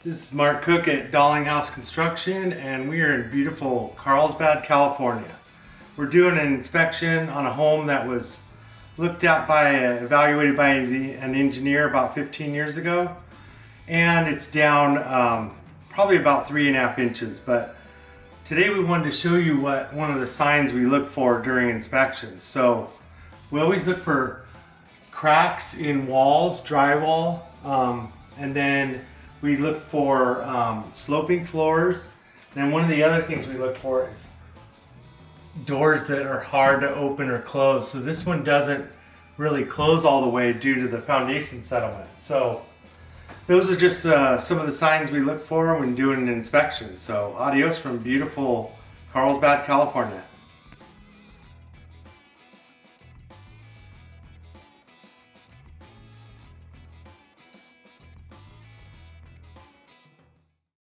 This is Mark Cook at Dalinghaus Construction, and we are in beautiful Carlsbad, California. We're doing an inspection on a home that was looked at evaluated by an engineer about 15 years ago, and it's down probably about 3.5 inches. But today we wanted to show you one of the signs we look for during inspections. So we always look for cracks in walls, drywall, and then we look for sloping floors. And then one of the other things we look for is doors that are hard to open or close. So this one doesn't really close all the way due to the foundation settlement. So those are just some of the signs we look for when doing an inspection. So adios from beautiful Carlsbad, California.